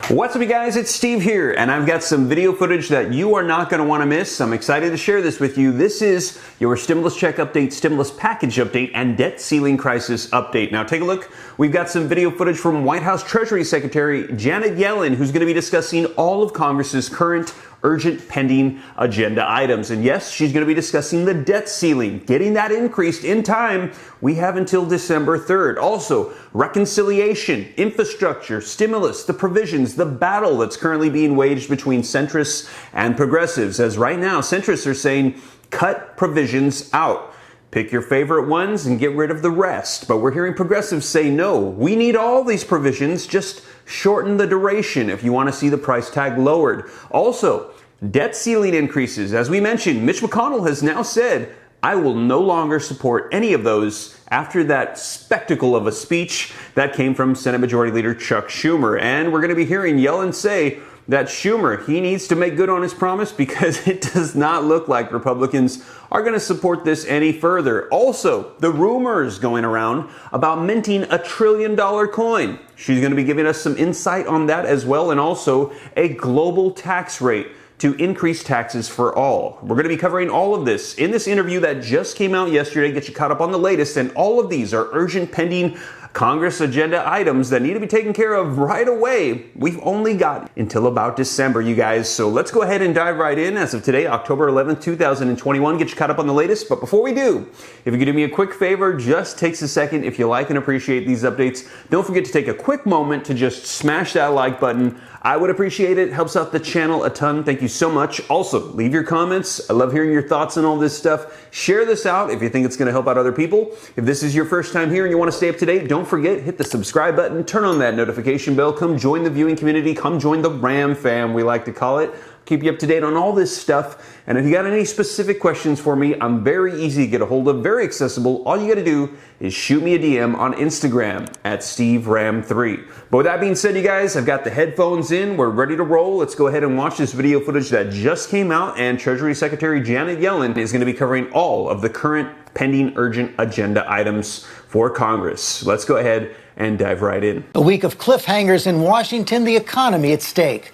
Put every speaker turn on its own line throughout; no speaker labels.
What's up, you guys? It's Steve here, and I've got some video footage that you are not going to want to miss. I'm excited to share this with you. This is your stimulus check update, stimulus package update, and debt ceiling crisis update. Now, take a look. We've got some video footage from White House Treasury Secretary Janet Yellen, who's going to be discussing all of Congress's current urgent pending agenda items. And yes, she's going to be discussing the debt ceiling, getting that increased in time. We have until December 3rd. Also, reconciliation, infrastructure, stimulus, the provisions, the battle that's currently being waged between centrists and progressives. As right now, centrists are saying, cut provisions out. Pick your favorite ones and get rid of the rest. But we're hearing progressives say, no, we need all these provisions, just shorten the duration if you want to see the price tag lowered. Also, debt ceiling increases. As we mentioned, Mitch McConnell has now said, I will no longer support any of those after that spectacle of a speech that came from Senate Majority Leader Chuck Schumer. And we're going to be hearing Yellen say that Schumer, he needs to make good on his promise because it does not look like Republicans are going to support this any further. Also, the rumors going around about minting $1 trillion coin. She's going to be giving us some insight on that as well, and also a global tax rate to increase taxes for all. We're going to be covering all of this in this interview that just came out yesterday. Get you caught up on the latest, and all of these are urgent pending Congress agenda items that need to be taken care of right away. We've only got until about December, you guys. So let's go ahead and dive right in. As of today, October 11th, 2021, get you caught up on the latest. But before we do, if you could do me a quick favor, just takes a second. If you like and appreciate these updates, don't forget to take a quick moment to just smash that like button. I would appreciate it. Helps out the channel a ton. Thank you so much. Also, leave your comments. I love hearing your thoughts on all this stuff. Share this out if you think it's going to help out other people. If this is your first time here and you want to stay up to date, don't forget, hit the subscribe button, turn on that notification bell, come join the viewing community, come join the Ram fam, we like to call it. Keep you up to date on all this stuff. And if you got any specific questions for me, I'm very easy to get a hold of, very accessible. All you got to do is shoot me a DM on Instagram at SteveRam3. But with that being said, you guys, I've got the headphones in. We're ready to roll. Let's go ahead and watch this video footage that just came out. And Treasury Secretary Janet Yellen is going to be covering all of the current pending urgent agenda items for Congress. Let's go ahead and dive right in.
A week of cliffhangers in Washington, the economy at stake.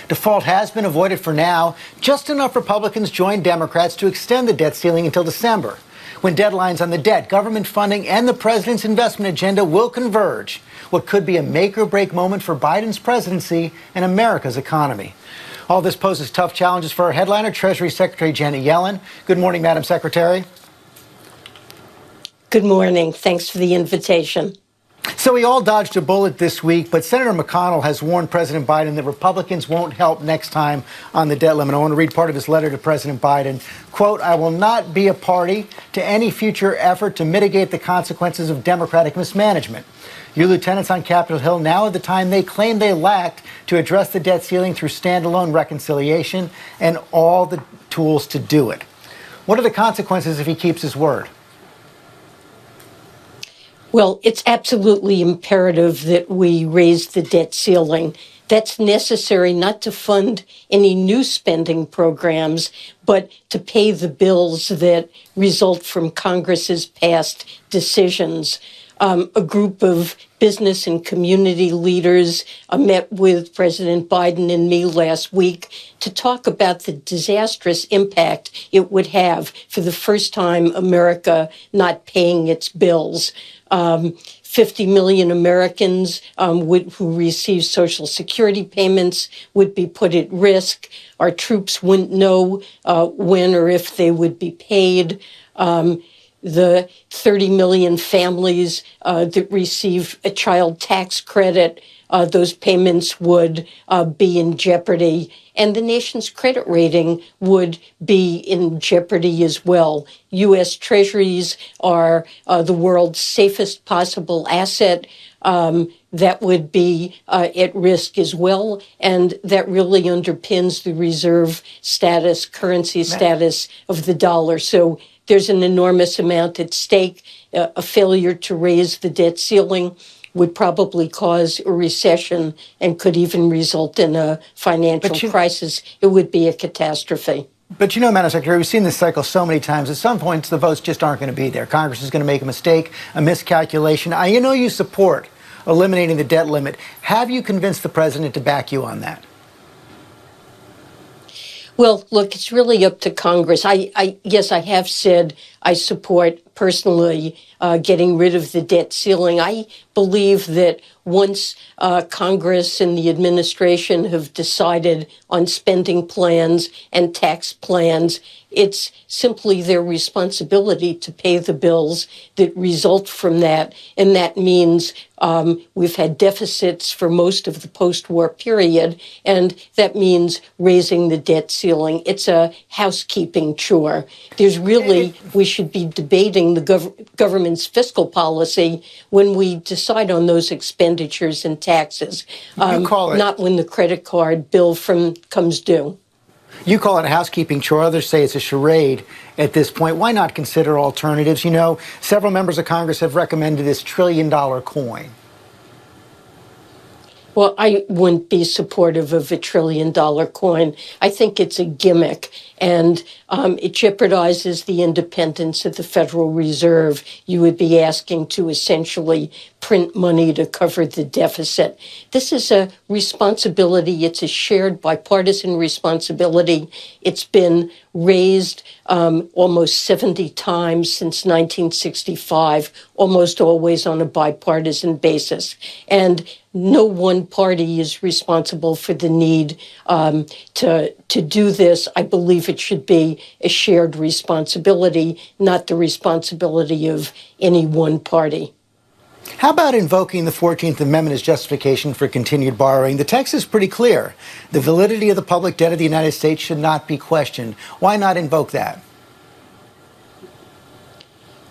Default has been avoided for now. Just enough Republicans joined Democrats to extend the debt ceiling until December, when deadlines on the debt, government funding, and the president's investment agenda will converge. What could be a make-or-break moment for Biden's presidency and America's economy. All this poses tough challenges for our headliner, Treasury Secretary Janet Yellen. Good morning, Madam Secretary.
Good morning. Thanks for the invitation.
So we all dodged a bullet this week, but Senator McConnell has warned President Biden that Republicans won't help next time on the debt limit. I want to read part of his letter to President Biden. Quote, I will not be a party to any future effort to mitigate the consequences of Democratic mismanagement. You lieutenants on Capitol Hill now at the time they claim they lacked to address the debt ceiling through standalone reconciliation and all the tools to do it. What are the consequences if he keeps his word?
Well, it's absolutely imperative that we raise the debt ceiling. That's necessary not to fund any new spending programs, but to pay the bills that result from Congress's past decisions. A group of business and community leaders met with President Biden and me last week to talk about the disastrous impact it would have for the first time America not paying its bills. 50 million Americans who receive Social Security payments would be put at risk. Our troops wouldn't know when or if they would be paid. The 30 million families that receive a child tax credit, those payments would be in jeopardy. And the nation's credit rating would be in jeopardy as well. U.S. Treasuries are the world's safest possible asset. That would be at risk as well. And that really underpins the reserve status, currency status of the dollar. So there's an enormous amount at stake. A failure to raise the debt ceiling would probably cause a recession and could even result in a financial crisis. It would be a catastrophe.
But you know, Madam Secretary, we've seen this cycle so many times. At some points, the votes just aren't going to be there. Congress is going to make a mistake, a miscalculation. You know you support eliminating the debt limit. Have you convinced the president to back you on that?
Well, look, it's really up to Congress. Yes, I have said I support personally getting rid of the debt ceiling. I believe that once Congress and the administration have decided on spending plans and tax plans, it's simply their responsibility to pay the bills that result from that. And that means we've had deficits for most of the post-war period, and that means raising the debt ceiling. It's a housekeeping chore. We should be debating the government's fiscal policy when we decide on those expenditures and taxes, not when the credit card bill comes due.
You call it a housekeeping chore. Others say it's a charade at this point. Why not consider alternatives? You know, several members of Congress have recommended this trillion-dollar coin.
Well, I wouldn't be supportive of a trillion-dollar coin. I think it's a gimmick, and it jeopardizes the independence of the Federal Reserve. You would be asking to essentially print money to cover the deficit. This is a responsibility. It's a shared bipartisan responsibility. It's been raised almost 70 times since 1965, almost always on a bipartisan basis. And no one party is responsible for the need to do this. I believe it should be a shared responsibility, not the responsibility of any one party.
How about invoking the 14th Amendment as justification for continued borrowing? The text is pretty clear. The validity of the public debt of the United States should not be questioned. Why not invoke that?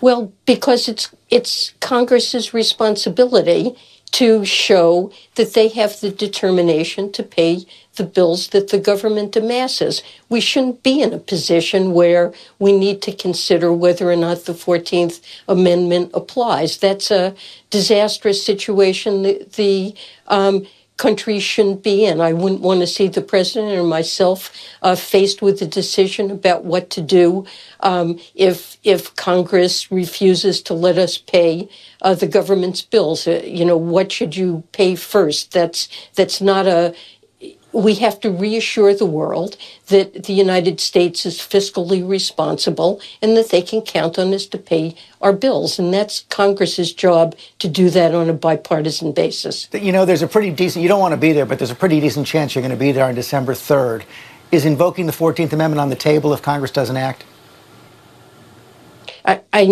Well, because it's Congress's responsibility to show that they have the determination to pay the bills that the government amasses. We shouldn't be in a position where we need to consider whether or not the 14th Amendment applies. That's a disastrous situation that the country shouldn't be in. I wouldn't want to see the president or myself faced with a decision about what to do if Congress refuses to let us pay the government's bills. What should you pay first? That's not a. We have to reassure the world that the United States is fiscally responsible and that they can count on us to pay our bills. And that's Congress's job to do that on a bipartisan basis.
You know, there's a pretty decent, you don't want to be there, but there's a pretty decent chance you're going to be there on December 3rd. Is invoking the 14th Amendment on the table if Congress doesn't act?
I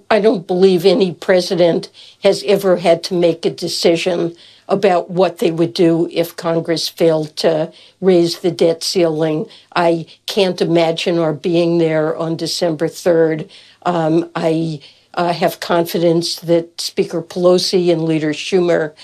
don't believe any president has ever had to make a decision about what they would do if Congress failed to raise the debt ceiling. I can't imagine our being there on December 3rd. I have confidence that Speaker Pelosi and Leader Schumer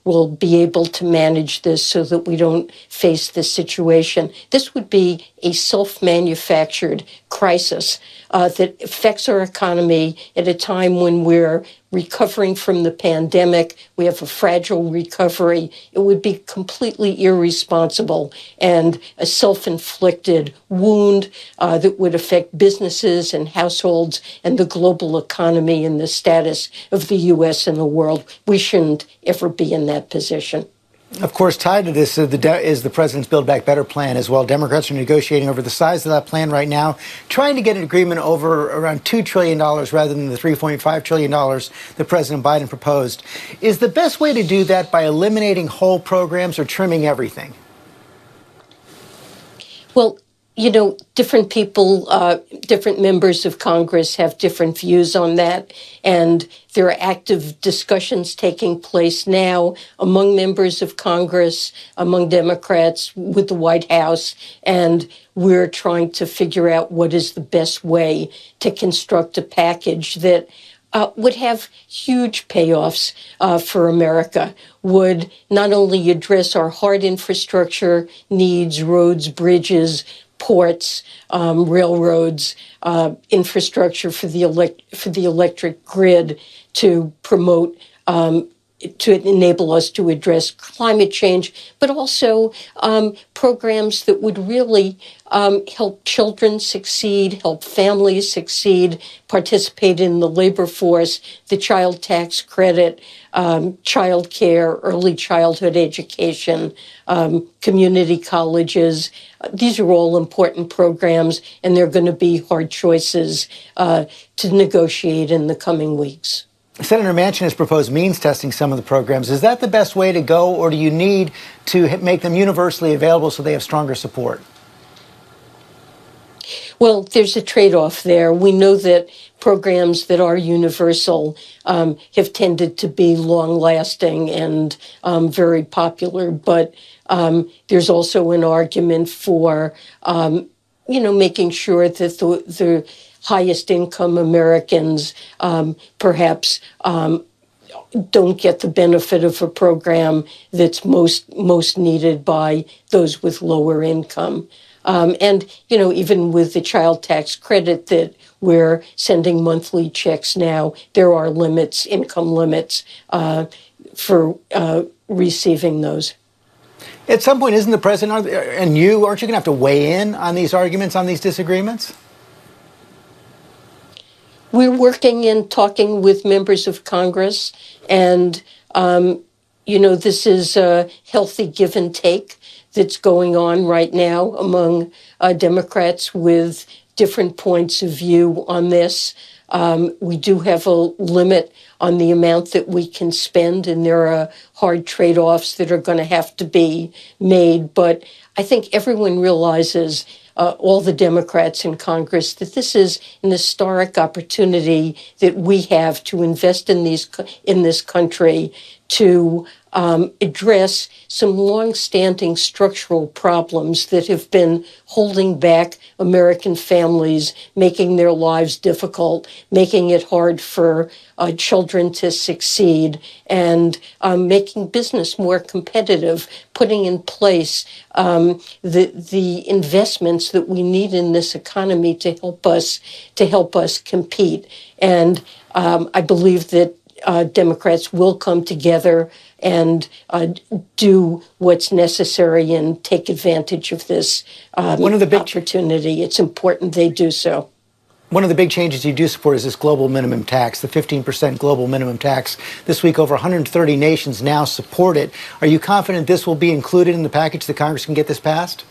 will be able to manage this so that we don't face this situation. This would be a self-manufactured crisis that affects our economy at a time when we're recovering from the pandemic. We have a fragile recovery. It would be completely irresponsible and a self-inflicted wound that would affect businesses and households and the global economy and the status of the U.S. and the world. We shouldn't ever be in that position.
Of course, tied to this is the president's Build Back Better plan as well. Democrats are negotiating over the size of that plan right now, trying to get an agreement over around $2 trillion rather than the $3.5 trillion that President Biden proposed. Is the best way to do that by eliminating whole programs or trimming everything?
Well, different people, different members of Congress have different views on that. And there are active discussions taking place now among members of Congress, among Democrats, with the White House. And we're trying to figure out what is the best way to construct a package that would have huge payoffs for America, would not only address our hard infrastructure needs, roads, bridges, ports, railroads, infrastructure for the electric grid to promote to enable us to address climate change, but also programs that would really help children succeed, help families succeed, participate in the labor force, the child tax credit, child care, early childhood education, community colleges. These are all important programs, and they're going to be hard choices to negotiate in the coming weeks.
Senator Manchin has proposed means testing some of the programs. Is that the best way to go, or do you need to make them universally available so they have stronger support?
Well, there's a trade-off there. We know that programs that are universal have tended to be long-lasting and very popular, but there's also an argument for, making sure that the highest income Americans perhaps don't get the benefit of a program that's most needed by those with lower income. And, even with the child tax credit that we're sending monthly checks now, there are limits, income limits for receiving those.
At some point, isn't the president and you, aren't you going to have to weigh in on these arguments, on these disagreements?
We're working and talking with members of Congress, and, this is a healthy give and take that's going on right now among Democrats with different points of view on this. We do have a limit on the amount that we can spend, and there are hard trade-offs that are going to have to be made. But I think everyone realizes, all the Democrats in Congress, that this is an historic opportunity that we have to invest in this country to address some long-standing structural problems that have been holding back American families, making their lives difficult, making it hard for children to succeed, and making business more competitive, putting in place the investments that we need in this economy to help us compete. And I believe that Democrats will come together and do what's necessary and take advantage of this opportunity. It's important they do so.
One of the big changes you do support is this global minimum tax, the 15% global minimum tax. This week, over 130 nations now support it. Are you confident this will be included in the package that Congress can get this passed?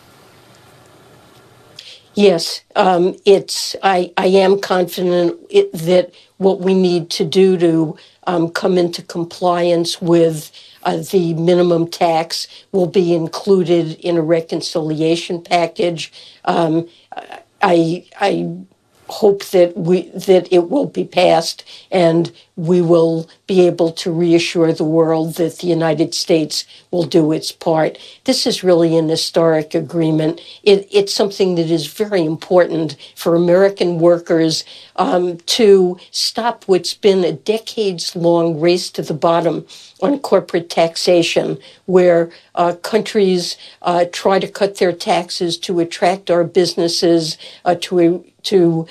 Yes, I am confident that what we need to do to come into compliance with the minimum tax will be included in a reconciliation package. I hope that it will be passed, and we will be able to reassure the world that the United States will do its part. This is really an historic agreement. It's something that is very important for American workers to stop what's been a decades-long race to the bottom on corporate taxation, where countries try to cut their taxes to attract our businesses, to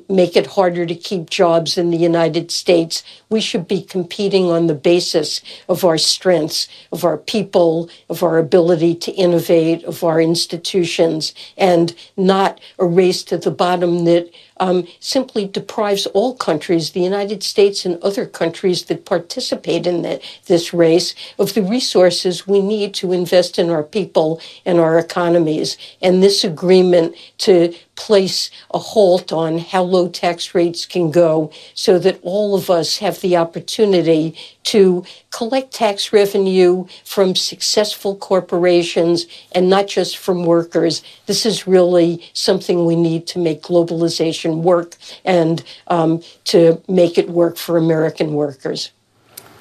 make it harder to keep jobs in the United States. We should be competing on the basis of our strengths, of our people, of our ability to innovate, of our institutions, and not a race to the bottom that simply deprives all countries, the United States and other countries that participate in this race, of the resources we need to invest in our people and our economies. And this agreement to place a halt on how low tax rates can go so that all of us have the opportunity to collect tax revenue from successful corporations and not just from workers. This is really something we need to make globalization work and to make it work for American workers.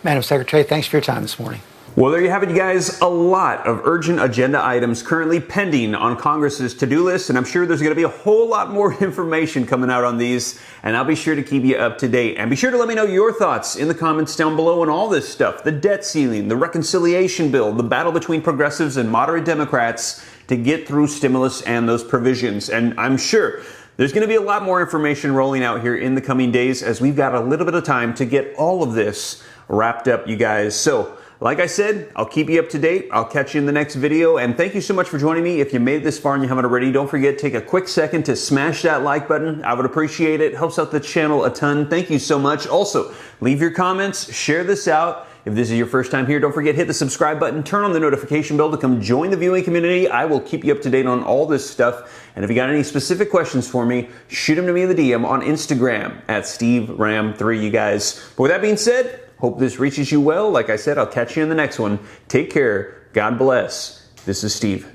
Madam Secretary, thanks for your time this morning.
Well, there you have it, you guys. A lot of urgent agenda items currently pending on Congress's to-do list, and I'm sure there's going to be a whole lot more information coming out on these, and I'll be sure to keep you up to date. And be sure to let me know your thoughts in the comments down below on all this stuff: the debt ceiling, the reconciliation bill, the battle between progressives and moderate Democrats to get through stimulus and those provisions. And I'm sure there's going to be a lot more information rolling out here in the coming days, as we've got a little bit of time to get all of this wrapped up, you guys. So, like I said, I'll keep you up to date. I'll catch you in the next video. And thank you so much for joining me. If you made it this far and you haven't already, don't forget, take a quick second to smash that like button. I would appreciate it. Helps out the channel a ton. Thank you so much. Also, leave your comments. Share this out. If this is your first time here, don't forget, hit the subscribe button. Turn on the notification bell to come join the viewing community. I will keep you up to date on all this stuff. And if you got any specific questions for me, shoot them to me in the DM on Instagram at SteveRam3, you guys. But with that being said, hope this reaches you well. Like I said, I'll catch you in the next one. Take care. God bless. This is Steve.